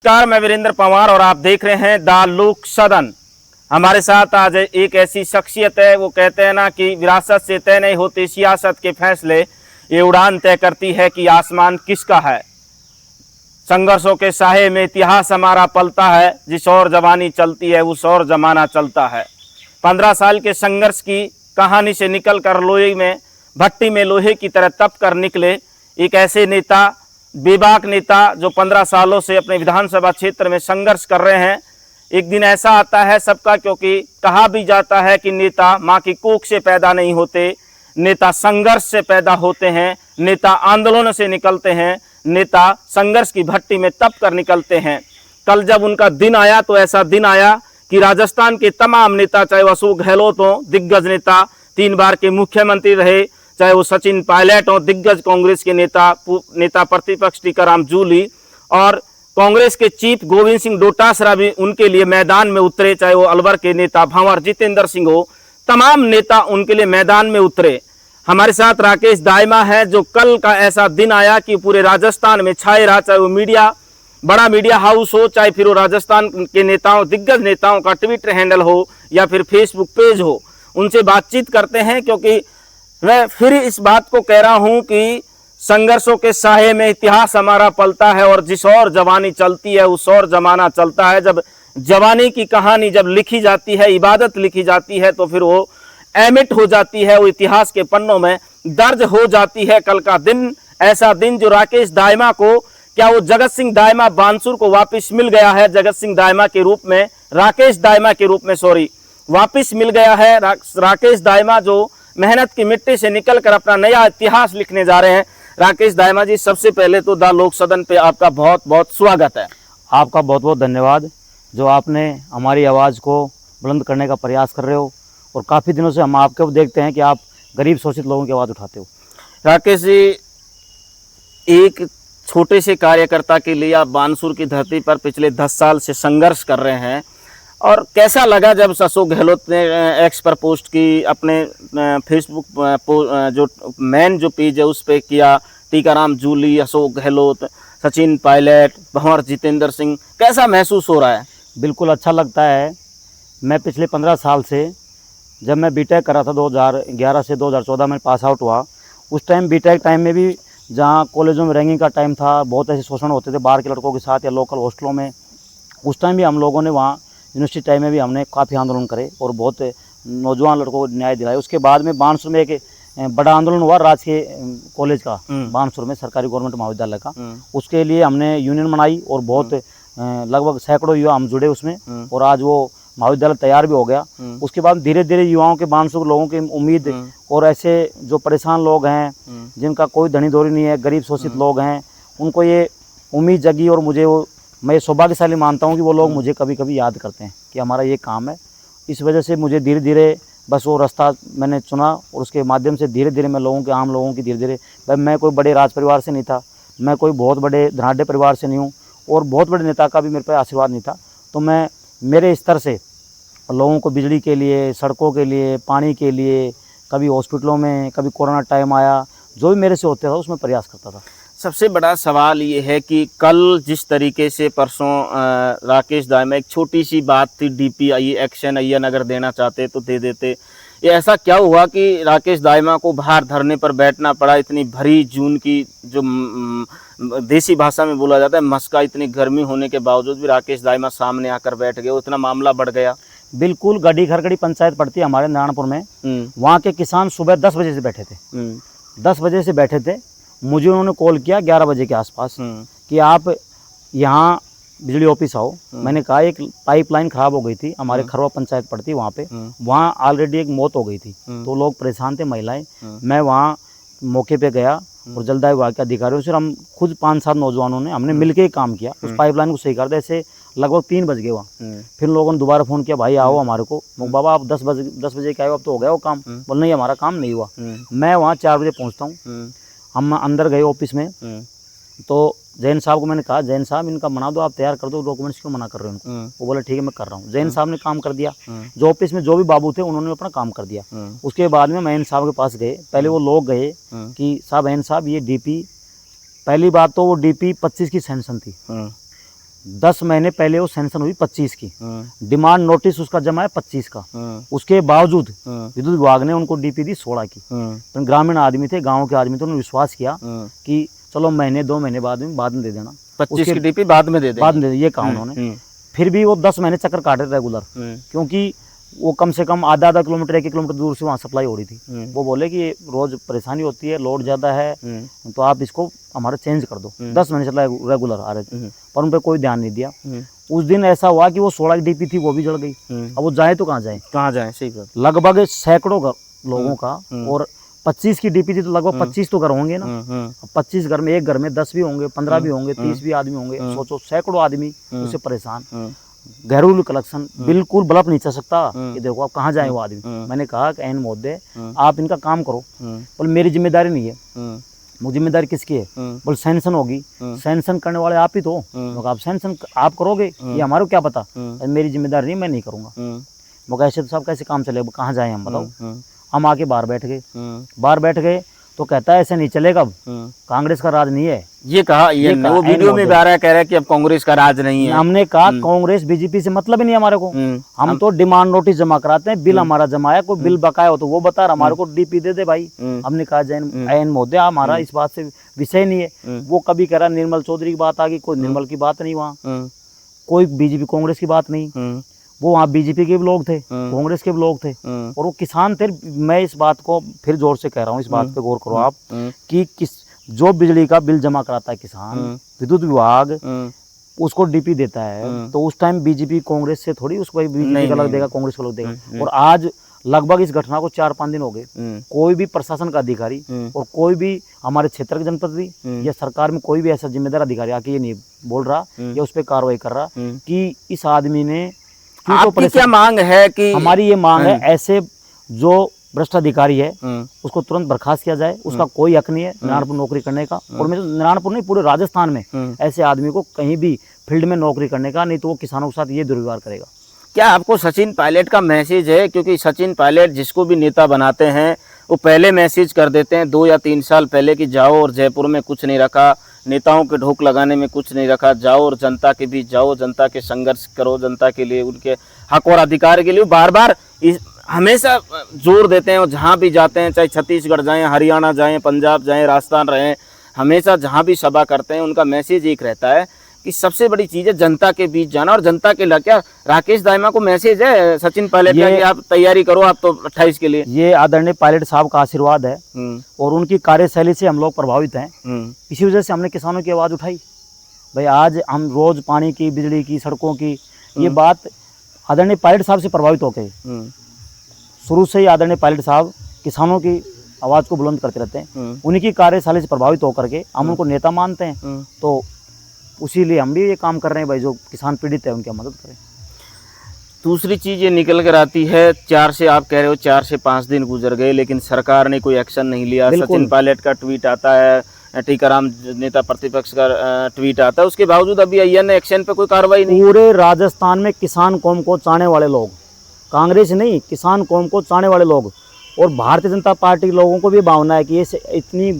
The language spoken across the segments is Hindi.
नमस्कार, मैं वीरेंद्र पंवार और आप देख रहे हैं द लोक सदन। हमारे साथ आज एक ऐसी शख्सियत है, वो कहते हैं ना कि विरासत से तय नहीं होती सियासत के फैसले, ये उड़ान तय करती है कि आसमान किसका है। संघर्षों के साहे में इतिहास हमारा पलता है, जिस और जवानी चलती है उस और जमाना चलता है। 15 साल के संघर्ष की कहानी से निकल कर लोहे में भट्टी में लोहे की तरह तप कर निकले एक ऐसे नेता, बेबाक नेता, जो 15 सालों से अपने विधानसभा क्षेत्र में संघर्ष कर रहे हैं। एक दिन ऐसा आता है सबका, क्योंकि कहा भी जाता है कि नेता माँ की कोख से पैदा नहीं होते, नेता संघर्ष से पैदा होते हैं, नेता आंदोलन से निकलते हैं, नेता संघर्ष की भट्टी में तप कर निकलते हैं। कल जब उनका दिन आया तो ऐसा दिन आया कि राजस्थान के तमाम नेता, चाहे वो अशोक गहलोत हो, दिग्गज नेता, 3 बार के मुख्यमंत्री रहे, चाहे वो सचिन पायलट हो, दिग्गज कांग्रेस के नेता प्रतिपक्ष टीकाराम जूली, और कांग्रेस के चीफ गोविंद सिंह डोटासरा भी उनके लिए मैदान में उतरे, चाहे वो अलवर के नेता भंवर जितेंद्र सिंह हो, तमाम नेता उनके लिए मैदान में उतरे। हमारे साथ राकेश दाइमा है, जो कल का ऐसा दिन आया कि पूरे राजस्थान में छाए रहा, चाहे वो मीडिया, बड़ा मीडिया हाउस हो, चाहे फिर वो राजस्थान के नेताओं, दिग्गज नेताओं का ट्विटर हैंडल हो या फिर फेसबुक पेज हो, उनसे बातचीत करते हैं। क्योंकि मैं फिर इस बात को कह रहा हूं कि संघर्षों के साहे में इतिहास हमारा पलता है, और जिस और जवानी चलती है उस और जमाना चलता है। जब जवानी की कहानी जब लिखी जाती है, इबादत लिखी जाती है, तो फिर वो एमिट हो जाती है, वो इतिहास के पन्नों में दर्ज हो जाती है। कल का दिन ऐसा दिन जो राकेश दाइमा को, क्या वो जगत सिंह दाइमा बानसूर को वापस मिल गया है, जगत सिंह दाइमा के रूप में, राकेश दाइमा के रूप में वापस मिल गया है। राकेश दाइमा जो मेहनत की मिट्टी से निकलकर अपना नया इतिहास लिखने जा रहे हैं। राकेश दाइमा जी, सबसे पहले तो द लोक सदन पे आपका बहुत बहुत स्वागत है। आपका बहुत बहुत धन्यवाद, जो आपने हमारी आवाज़ को बुलंद करने का प्रयास कर रहे हो, और काफ़ी दिनों से हम आपको देखते हैं कि आप गरीब शोषित लोगों की आवाज़ उठाते हो। राकेश जी, एक छोटे से कार्यकर्ता के लिए आप बानसूर की धरती पर पिछले 10 साल से संघर्ष कर रहे हैं, और कैसा लगा जब अशोक गहलोत ने एक्स पर पोस्ट की, अपने फेसबुक जो मेन जो पेज है उस पर किया, टीकाराम जूली, अशोक गहलोत, सचिन पायलट, भंवर जितेंद्र सिंह, कैसा महसूस हो रहा है? बिल्कुल अच्छा लगता है। मैं पिछले 15 साल से, जब मैं बीटेक कर रहा था 2011 से 2014 में पास आउट हुआ, उस टाइम बीटेक टाइम में भी जहाँ कॉलेजों में रैंकिंग का टाइम था, बहुत ऐसे शोषण होते थे बाहर के लड़कों के साथ या लोकल हॉस्टलों में। उस टाइम भी हम लोगों ने वहाँ यूनिवर्सिटी टाइम में भी हमने काफ़ी आंदोलन करे और बहुत नौजवान लड़कों को न्याय दिलाया। उसके बाद में बानसूर में एक बड़ा आंदोलन हुआ राजकीय कॉलेज का, बानसूर में सरकारी गवर्नमेंट महाविद्यालय का। उसके लिए हमने यूनियन बनाई और बहुत लगभग सैकड़ों युवा हम जुड़े उसमें, और आज वो महाविद्यालय तैयार भी हो गया। उसके बाद धीरे धीरे युवाओं के, बानसूर लोगों की उम्मीद, और ऐसे जो परेशान लोग हैं, जिनका कोई धनी दौरी नहीं है, गरीब शोषित लोग हैं, उनको ये उम्मीद जगी। और मुझे वो, मैं सौभाग्यशाली मानता हूँ कि वो लोग मुझे कभी कभी याद करते हैं कि हमारा ये काम है। इस वजह से मुझे धीरे धीरे बस वो रास्ता मैंने चुना, और उसके माध्यम से धीरे धीरे मैं लोगों के, आम लोगों की धीरे धीरे, भाई मैं कोई बड़े राज परिवार से नहीं था, मैं कोई बहुत बड़े धनाढ़ परिवार से नहीं हूँ, और बहुत बड़े नेता का भी मेरे पे आशीर्वाद नहीं था। तो मैं मेरे स्तर से लोगों को बिजली के लिए, सड़कों के लिए, पानी के लिए, कभी हॉस्पिटलों में, कभी कोरोना टाइम आया, जो भी मेरे से होता था उसमें प्रयास करता था। सबसे बड़ा सवाल ये है कि कल जिस तरीके से परसों राकेश दाइमा, एक छोटी सी बात थी, DPI एक्शन आईएन अगर देना चाहते तो दे देते, ये ऐसा क्या हुआ कि राकेश दाइमा को बाहर धरने पर बैठना पड़ा? इतनी भरी जून की, जो देसी भाषा में बोला जाता है मस्का, इतनी गर्मी होने के बावजूद भी राकेश दाइमा सामने आकर बैठ गए, इतना मामला बढ़ गया। बिल्कुल, गड्डी खरगड़ी पंचायत पड़ती है हमारे नारायणपुर में। वहाँ के किसान सुबह 10 बजे से बैठे थे, 10 बजे से बैठे थे। मुझे उन्होंने कॉल किया 11 बजे के आसपास कि आप यहाँ बिजली ऑफिस आओ। मैंने कहा एक पाइपलाइन खराब हो गई थी, हमारे खरवा पंचायत पड़ती वहाँ पे, वहाँ ऑलरेडी एक मौत हो गई थी, तो लोग परेशान थे, महिलाएं। मैं वहाँ मौके पे गया और जलदायु विभाग के अधिकारियों से हम खुद 5-7 नौजवानों ने, हमने मिलके ही काम किया, उस पाइपलाइन को सही कर दिया। ऐसे लगभग 3 बज गए वहाँ। फिर लोगों ने दोबारा फ़ोन किया, भाई आओ हमारे को। बाबा आप 10 बजे के आए हो, अब तो हो गया वो काम। बोल नहीं, हमारा काम नहीं हुआ। मैं वहाँ 4 बजे पहुँचता हूँ। हम अंदर गए ऑफिस में, तो जैन साहब को मैंने कहा, जैन साहब इनका मना दो, आप तैयार कर दो, डॉक्यूमेंट्स क्यों मना कर रहे हो उनको? वो बोले ठीक है मैं कर रहा हूँ। जैन साहब ने काम कर दिया, जो ऑफिस में जो भी बाबू थे उन्होंने अपना काम कर दिया। उसके बाद में मैं एन साहब के पास गए। पहले वो लोग गए कि साहब, एन साहब ये DP, पहली बात तो वो DP 25 की सैंक्शन थी, 10 महीने पहले वो सैंक्शन हुई 25 की, डिमांड नोटिस उसका जमा है 25 का, उसके बावजूद विद्युत विभाग ने उनको डीपी दी 16 की। तो ग्रामीण आदमी थे, गांव के आदमी थे, उन्होंने विश्वास किया कि चलो महीने 2 महीने बाद में दे देना, 25 की डीपी बाद में दे दे, ये कहा उन्होंने। फिर भी वो 10 महीने चक्कर काटे रेगुलर, क्योंकि वो कम से कम आधा किलोमीटर 1 किलोमीटर दूर से वहाँ सप्लाई हो रही थी। वो बोले कि रोज परेशानी होती है, लोड ज़्यादा है, तो आप इसको हमारा चेंज कर दो। 10 महीने चला रेगुलर आ रहे थे, पर उन पर कोई ध्यान नहीं दिया। उस दिन ऐसा हुआ कि वो 16 की डीपी थी वो भी जल गई। अब वो जाए तो कहाँ जाए, सही बात। लगभग सैकड़ों लोगों का, और 25 की डीपी थी तो लगभग 25 तो घर होंगे ना। 25 घर में, एक घर में 10 भी होंगे, 15 भी होंगे, 30 भी आदमी होंगे। सोचो सैकड़ों आदमी उससे परेशान। घरेलू कलेक्शन बिल्कुल बल्ब नहीं चल सकता कि देखो आप कहाँ जाए वो आदमी। मैंने कहा कि एन महोदय आप इनका काम करो, बोले मेरी जिम्मेदारी नहीं है। वो जिम्मेदारी किसकी है? बोले सैंक्शन होगी, सैंक्शन करने वाले आप ही तो, आप सैंक्शन आप करोगे, ये हमारे को क्या पता, मेरी जिम्मेदारी नहीं, मैं नहीं करूँगा। वो ऐसे तो सब कैसे काम चलेगा, कहाँ जाए हम, बताओ। हम आके बाहर बैठ गए तो कहता है ऐसे नहीं चलेगा, अब कांग्रेस का राज नहीं है। ये कहा, वो वीडियो में भी आ रहा है, कह रहा है कि अब कांग्रेस का राज नहीं है। हमने कहा कांग्रेस बीजेपी से मतलब ही नहीं हमारे को, हम तो डिमांड नोटिस जमा कराते हैं, बिल हमारा जमा है, कोई बिल बकाया हो तो वो बता, हमारे को डीपी दे दे भाई। हमने कहा जैन महोदय हमारा इस बात से विषय नहीं है। वो कभी कह रहा निर्मल चौधरी की बात आ गई, कोई निर्मल की बात नहीं, वहाँ कोई बीजेपी कांग्रेस की बात नहीं। वो वहाँ बीजेपी के भी लोग थे, कांग्रेस के भी लोग थे, और वो किसान थे। मैं इस बात को फिर जोर से कह रहा हूँ, इस बात पे गौर करो आप कि जो बिजली का बिल जमा कराता है किसान, विद्युत विभाग उसको डीपी देता है, तो उस टाइम बीजेपी कांग्रेस से थोड़ी उसको बीजेपी का अलग देगा, कांग्रेस को अलग देगा। और आज लगभग इस घटना को 4-5 दिन हो गए, कोई भी प्रशासन का अधिकारी और कोई भी हमारे क्षेत्र के जनप्रतिनिधि या सरकार में कोई भी ऐसा जिम्मेदार अधिकारी आके ये नहीं बोल रहा या उस पर कार्रवाई कर रहा कि इस आदमी ने। आपकी क्या मांग है? कि हमारी ये मांग है, ऐसे जो भ्रष्ट अधिकारी है उसको तुरंत बर्खास्त किया जाए। उसका कोई हक नहीं है नारायणपुर नौकरी करने का, और मैं नारायणपुर नहीं पूरे राजस्थान में ऐसे आदमी को कहीं भी फील्ड में नौकरी करने का, नहीं तो वो किसानों के साथ ये दुर्व्यवहार करेगा। क्या आपको सचिन पायलट का मैसेज है? क्योंकि सचिन पायलट जिसको भी नेता बनाते हैं वो पहले मैसेज कर देते हैं 2 या 3 साल पहले कि जाओ और जयपुर में कुछ नहीं रखा, नेताओं के ढोक लगाने में कुछ नहीं रखा, जाओ और जनता के बीच जाओ, जनता के संघर्ष करो, जनता के लिए उनके हक और अधिकार के लिए बार बार हमेशा जोर देते हैं। और जहाँ भी जाते हैं, चाहे छत्तीसगढ़ जाएं, हरियाणा जाएं, पंजाब जाएं, राजस्थान रहें, हमेशा जहाँ भी सभा करते हैं उनका मैसेज एक रहता है कि सबसे बड़ी चीज़ है जनता के बीच जाना और जनता के लिए। क्या राकेश दाइमा को मैसेज है सचिन पायलट का कि आप तैयारी करो, आप तो 28 के लिए? ये आदरणीय पायलट साहब का आशीर्वाद है और उनकी कार्यशैली से हम लोग प्रभावित हैं। इसी वजह से हमने किसानों की आवाज़ उठाई। भाई आज हम रोज पानी की, बिजली की, सड़कों की, ये बात आदरणीय पायलट साहब से प्रभावित होकर शुरू से ही आदरणीय पायलट साहब किसानों की आवाज़ को बुलंद करते रहते हैं। उन्हीं की कार्यशैली से प्रभावित होकर के हम उनको नेता मानते हैं, तो उसी लिए हम भी ये काम कर रहे हैं भाई, जो किसान पीड़ित है उनकी मदद करें। दूसरी चीज़ ये निकल कर आती है, 4 से आप कह रहे हो 4 से 5 दिन गुजर गए लेकिन सरकार ने कोई एक्शन नहीं लिया। सचिन पायलट का ट्वीट आता है, टीकाराम नेता प्रतिपक्ष का ट्वीट आता है, उसके बावजूद अभी IN एक्शन पे कोई कार्रवाई नहीं। पूरे राजस्थान में किसान कौम को चाहने वाले लोग, कांग्रेस नहीं, किसान कौम को चाहने वाले लोग और भारतीय जनता पार्टी के लोगों को भी भावना है कि ये इतनी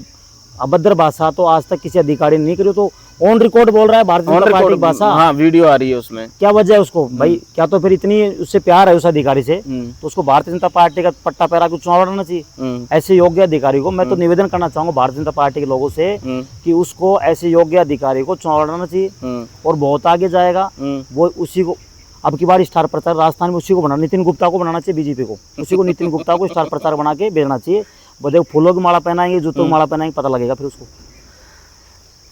अभद्र भाषा तो आज तक किसी अधिकारी ने नहीं करी। तो ऑन रिकॉर्ड बोल रहा है भारतीय जनता पार्टी की भाषा। हाँ, वीडियो आ रही है उसमें। क्या वजह है उसको भाई? क्या तो फिर इतनी उससे प्यार है उस अधिकारी से तो उसको भारतीय जनता पार्टी का पट्टा पहरा के चुनाव लड़ना चाहिए। ऐसे योग्य अधिकारी को मैं तो निवेदन करना चाहूंगा भारतीय जनता पार्टी के लोगों से कि उसको ऐसे योग्य अधिकारी को चुनाव लड़ना चाहिए और बहुत आगे जाएगा। वो उसी को अब की बार स्टार प्रचार राजस्थान में उसी को बनाना, नितिन गुप्ता को बनाना चाहिए, बीजेपी को उसी को नितिन गुप्ता को स्टार प्रचार बना के भेजना चाहिए। वो देखो फूलों की माला पहनाएंगे, जूतों की माला पहनाएंगे, पता लगेगा फिर उसको।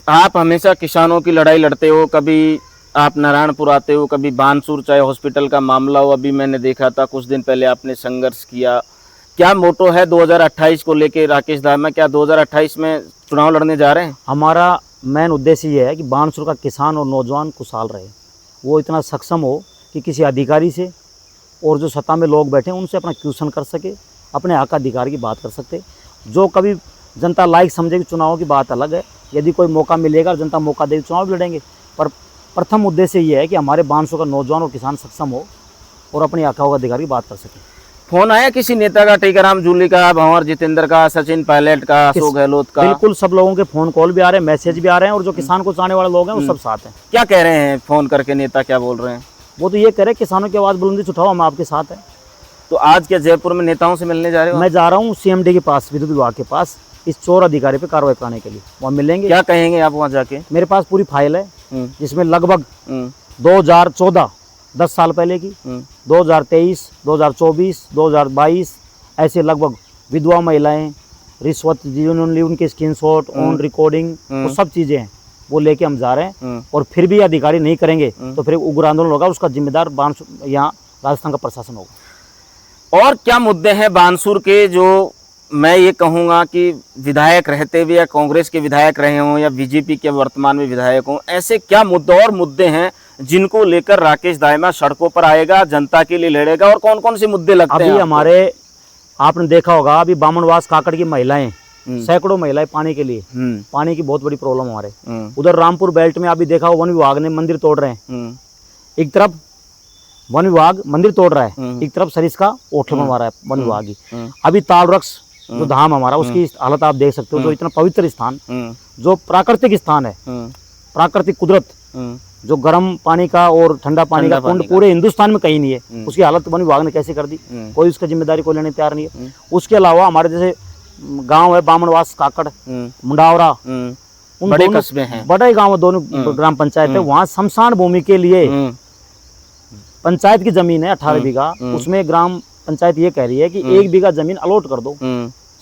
आप हमेशा किसानों की लड़ाई लड़ते हो, कभी आप नारायणपुर आते हो, कभी बानसूर, चाहे हॉस्पिटल का मामला हो, अभी मैंने देखा था कुछ दिन पहले आपने संघर्ष किया। क्या मोटो है 2028 को लेके राकेश दाइमा? क्या 2028 में चुनाव लड़ने जा रहे हैं? हमारा मेन उद्देश्य ये है कि बानसूर का किसान और नौजवान खुशहाल रहे, वो इतना सक्षम हो कि किसी अधिकारी से और जो सत्ता में लोग बैठे हैं उनसे अपना क्वेश्चन कर सके, अपने हक अधिकार की बात कर सकते। जो कभी जनता लायक समझेगी चुनावों की बात अलग है, यदि कोई मौका मिलेगा और जनता मौका देगी चुनाव भी लड़ेंगे। पर प्रथम उद्देश्य ये है कि हमारे बानसूर का नौजवान और किसान सक्षम हो और अपने हकों का अधिकार की बात कर सके। फोन आया किसी नेता का, टीकाराम जूली का, भंवर जितेंद्र का, सचिन पायलट का, अशोक गहलोत का? बिल्कुल सब लोगों के फोन कॉल भी आ रहे हैं, मैसेज भी आ रहे हैं, और जो किसान को चाहने वाले लोग हैं वो सब साथ हैं। क्या कह रहे हैं फोन करके नेता, क्या बोल रहे हैं? वो तो ये कह रहे हैं किसानों की आवाज़ बुलंदी उठाओ, हम आपके साथ हैं। तो आज क्या जयपुर में नेताओं से मिलने जा रहे हो? मैं जा रहा हूँ CMD के पास, विद्युत विभाग के पास, इस चोर अधिकारी पे कार्रवाई कराने के लिए। वहाँ मिलेंगे। क्या कहेंगे आप वहाँ जाके? मेरे पास पूरी फाइल है जिसमें लगभग 2014 10 साल पहले की, 2023, 2024, 2022 ऐसे लगभग विधवा महिलाएं, रिश्वत जिन्होंने ली उनके स्क्रीनशॉट, ऑन रिकॉर्डिंग, वो सब चीज़ें हैं, वो लेके हम जा रहे हैं। और फिर भी अधिकारी नहीं करेंगे तो फिर उग्र आंदोलन होगा, उसका जिम्मेदार यहाँ राजस्थान का प्रशासन होगा। और क्या मुद्दे हैं बानसूर के जो मैं ये कहूँगा कि विधायक रहते हुए या कांग्रेस के विधायक रहे हों या बीजेपी के वर्तमान में विधायक हों, ऐसे क्या मुद्दे हैं जिनको लेकर राकेश दाइमा सड़कों पर आएगा, जनता के लिए लड़ेगा, और कौन कौन से मुद्दे लगते हैं अभी आपको? हमारे आपने देखा होगा, अभी बामनवास काकड़ की महिलाएं, सैकड़ों महिलाएं पानी के लिए, पानी की बहुत बड़ी प्रॉब्लम हमारे उधर रामपुर बेल्ट में। अभी देखा हो वन विभाग ने मंदिर तोड़ रहे हैं, एक तरफ वन विभाग मंदिर तोड़ रहा है, एक तरफ सरिस्का ओठल बनवा रहा है वन विभाग की। अभी तालवृक्ष जो धाम हमारा, उसकी हालत आप देख सकते हो, जो इतना पवित्र स्थान, जो प्राकृतिक स्थान है, प्राकृतिक कुदरत, जो गर्म पानी का और ठंडा पानी का कुंड पूरे हिंदुस्तान में कहीं नहीं है, उसकी हालत वन विभाग ने कैसे कर दी? कोई उसका जिम्मेदारी को लेने तैयार नहीं है। उसके अलावा हमारे जैसे गांव है बामनवास, काकड़, मुंडावरा, उन बड़े कस्बे हैं, बड़े गांव, दोनों ग्राम पंचायत है, वहाँ शमशान भूमि के लिए पंचायत की जमीन है 18 बीघा, उसमें ग्राम पंचायत ये कह रही है कि 1 बीघा जमीन अलॉट कर दो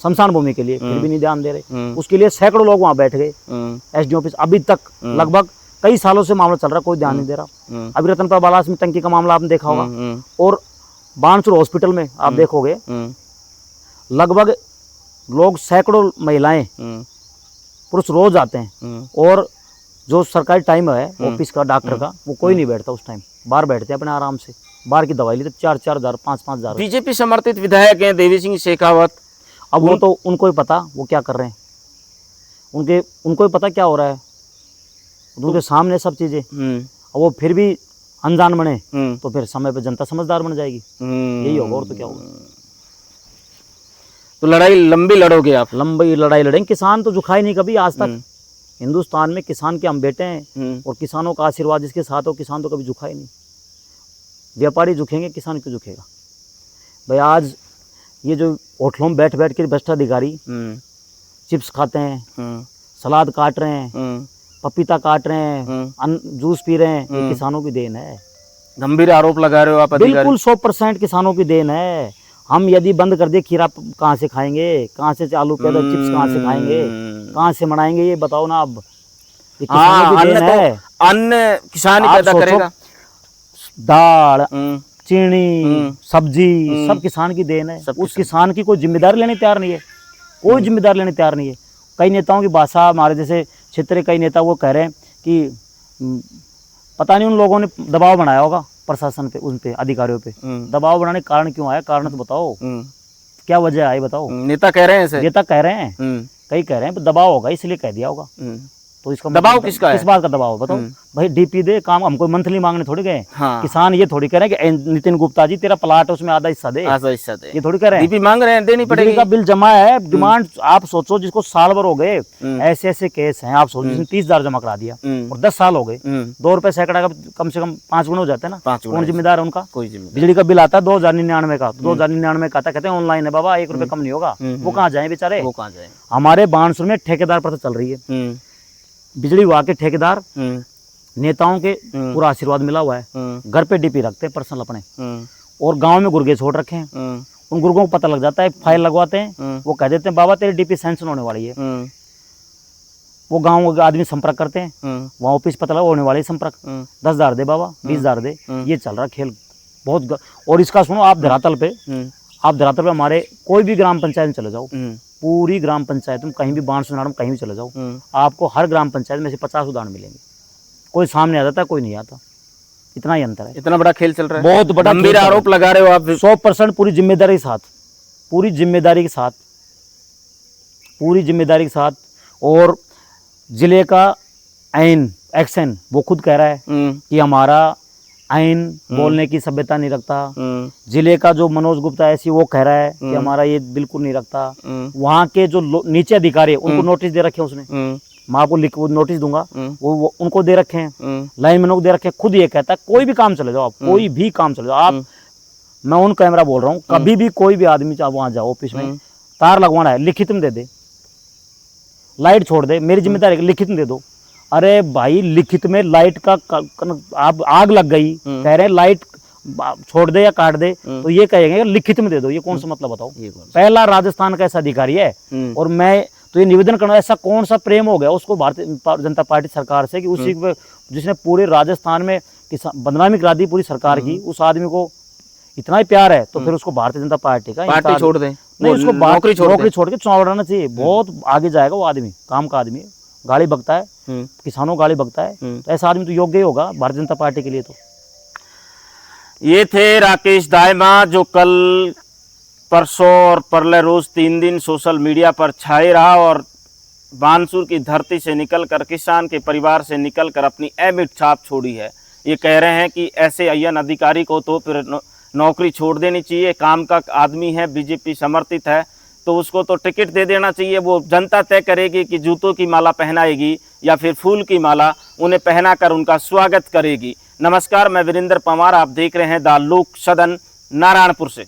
शमशान भूमि के लिए, फिर भी नहीं ध्यान दे रहे। उसके लिए सैकड़ों लोग वहाँ बैठ गए SDO ऑफिस, अभी तक लगभग कई सालों से मामला चल रहा, कोई ध्यान नहीं दे रहा। अभी रतनपुर बालास में टंकी का मामला आपने देखा होगा, और बानसूर हॉस्पिटल में आप देखोगे लगभग लोग, सैकड़ों महिलाएं, पुरुष रोज आते हैं, और जो सरकारी टाइम है ऑफिस का, डॉक्टर का, वो कोई नहीं बैठता उस टाइम, बाहर बैठते हैं अपने आराम से, बाहर की दवाई ली तो 4-4 हज़ार 5-5 हज़ार। बीजेपी समर्थित विधायक हैं देवी सिंह शेखावत, अब वो तो उनको ही पता वो क्या कर रहे हैं, उनको ही पता क्या हो रहा है, उनके सामने सब चीज़ें। और वो फिर भी अनजान बने तो फिर समय पे जनता समझदार बन जाएगी, यही होगा, और तो क्या होगा। तो लड़ाई लंबी लड़ोगे आप? लंबी लड़ाई लड़ेंगे, किसान तो झुका ही नहीं कभी आज तक। हिंदुस्तान में किसान के हम बेटे हैं, और किसानों का आशीर्वाद जिसके साथ हो, किसान तो कभी झुका ही नहीं। व्यापारी झुकेंगे, किसान क्यों झुकेगा भाई? आज ये जो होटलों में बैठ बैठ के भ्रष्टाधिकारी चिप्स खाते हैं, सलाद काट रहे हैं, पपीता काट रहे हैं, जूस पी रहे हैं, ये किसानों की देन है। गंभीर आरोप लगा रहे हो आप अधिकारी? बिल्कुल 100% किसानों की देन है। हम यदि बंद कर दे, खीरा कहाँ से खाएंगे, कहाँ से आलू पैदा, चिप्स कहाँ से खाएंगे, कहाँ से मनाएंगे, ये बताओ ना। अब ये किसानों की देन है। अन्न किसान ही पैदा करेगा। दाल, चीनी, सब्जी, सब किसान की देन है। उस किसान की कोई जिम्मेदारी लेने तैयार नहीं है, कोई जिम्मेदारी लेने तैयार नहीं है। कई नेताओं की भाषा, हमारे जैसे क्षेत्र कई नेता वो कह रहे हैं कि पता नहीं उन लोगों ने दबाव बनाया होगा प्रशासन पे, उन पे, अधिकारियों पे। दबाव बनाने का कारण क्यों आया? कारण तो बताओ, क्या वजह आई बताओ। नेता कह रहे हैं, नेता कह रहे हैं, कई कह रहे हैं दबाव होगा इसलिए कह दिया होगा। तो इसका दबाव किसका है? किस बात का दबाव बताओ भाई? डीपी दे काम, हमको मंथली मांगने थोड़ी गए। हाँ। किसान ये थोड़ी कह रहे हैं कि नितिन गुप्ता जी तेरा प्लाट है उसमें आधा हिस्सा दे, ये थोड़ी कह रहे हैं। डीपी मांग रहे हैं, देनी पड़ेगी। का बिल जमा है, डिमांड आप सोचो, जिसको साल भर हो गए, ऐसे ऐसे केस हैं आप सोचो, जिसने 30 हज़ार जमा करा दिया और 10 साल हो गए, 2 रुपए सैकड़ा का कम से कम 5 गुना हो जाते हैं ना। कौन जिम्मेदार है उनका? कोई जिम्मेदार। बिजली का बिल आता है 2099 का, 2099 का आता, कहते हैं ऑनलाइन है बाबा, 1 रुपए कम नहीं होगा। वो कहाँ जाए बेचारे? वो कहाँ जाए? हमारे बानसूर में ठेकेदार प्रथा चल रही है, बिजली विभाग के ठेकेदार नेताओं के पूरा आशीर्वाद मिला हुआ है, घर पे डीपी रखते हैं पर्सनल अपने, और गांव में गुर्गे छोड़ रखे हैं। उन गुर्गों को पता लग जाता है, फाइल लगवाते हैं, वो कह देते हैं बाबा तेरी डीपी सैंक्शन होने वाली है। वो गांव के आदमी संपर्क करते हैं, वहाँ ऑफिस पता लगा होने वाली संपर्क, 10,000 दे बाबा, 20,000 दे। ये चल रहा खेल बहुत। और इसका सुनो, आप धरातल पे हमारे कोई भी ग्राम पंचायत में चले जाओ, पूरी ग्राम पंचायत में कहीं भी बानसूर में कहीं भी चले जाओ, आपको हर ग्राम पंचायत में से 50 उदाहरण मिलेंगे। कोई सामने आ जाता है, कोई नहीं आता, इतना ही अंतर है। इतना बड़ा खेल चल रहा है, बहुत बड़ा गंभीर आरोप लगा रहे हो आप। 100% पूरी जिम्मेदारी के साथ, पूरी जिम्मेदारी के साथ, पूरी जिम्मेदारी के साथ। और जिले का ऐन एक्शन वो खुद कह रहा है कि हमारा आइन बोलने की सभ्यता नहीं रखता। जिले का जो मनोज गुप्ता ऐसी वो कह रहा है कि हमारा ये बिल्कुल नहीं रखता। वहाँ के जो नीचे अधिकारी है उनको नोटिस दे रखे हैं उसने, मैं आपको लिख वो नोटिस दूंगा, वो उनको दे रखे हैं, लाइनमैनों को दे रखे हैं। खुद ये कहता है कोई भी काम चले जाओ आप, कोई भी काम चले जाओ आप, मैं उन कैमरा बोल रहा हूँ, कभी भी कोई भी आदमी चाहे वहाँ जाओ ऑफिस में, तार लगवाना है लिखित में दे दे, लाइट छोड़ दे मेरी जिम्मेदारी लिखित में दे दो। अरे भाई लिखित में लाइट का आप आग लग गई कह रहे हैं लाइट छोड़ दे या काट दे, तो ये कहेंगे लिखित में दे दो, ये कौन सा मतलब बताओ। पहला राजस्थान का ऐसा अधिकारी है, और मैं तो ये निवेदन करना, ऐसा कौन सा प्रेम हो गया उसको भारतीय जनता पार्टी सरकार से कि उसी जिसने पूरे राजस्थान में बदनामी करा दी पूरी सरकार की, उस आदमी को इतना ही प्यार है तो फिर उसको भारतीय जनता पार्टी का पार्टी छोड़ दे, नहीं उसको नौकरी छोड़ के चुनाव लड़ना चाहिए। बहुत आगे जाएगा वो आदमी, काम का आदमी है, गाड़ी बकता है, किसानों गाड़ी बकता है, तो ऐसा आदमी तो योग्य ही होगा भारतीय जनता पार्टी के लिए। तो ये थे राकेश दाइमा, जो कल परसों और परले रोज 3 दिन सोशल मीडिया पर छाए रहा और बानसूर की धरती से निकलकर, किसान के परिवार से निकलकर अपनी अमिट छाप छोड़ी है। ये कह रहे हैं कि ऐसे अय्यन अधिकारी को तो फिर नौकरी छोड़ देनी चाहिए, काम का आदमी है, बीजेपी समर्थित है, तो उसको तो टिकट दे देना चाहिए। वो जनता तय करेगी कि जूतों की माला पहनाएगी या फिर फूल की माला उन्हें पहनाकर उनका स्वागत करेगी। नमस्कार, मैं वीरेंद्र पंवार, आप देख रहे हैं द लोक सदन नारायणपुर से।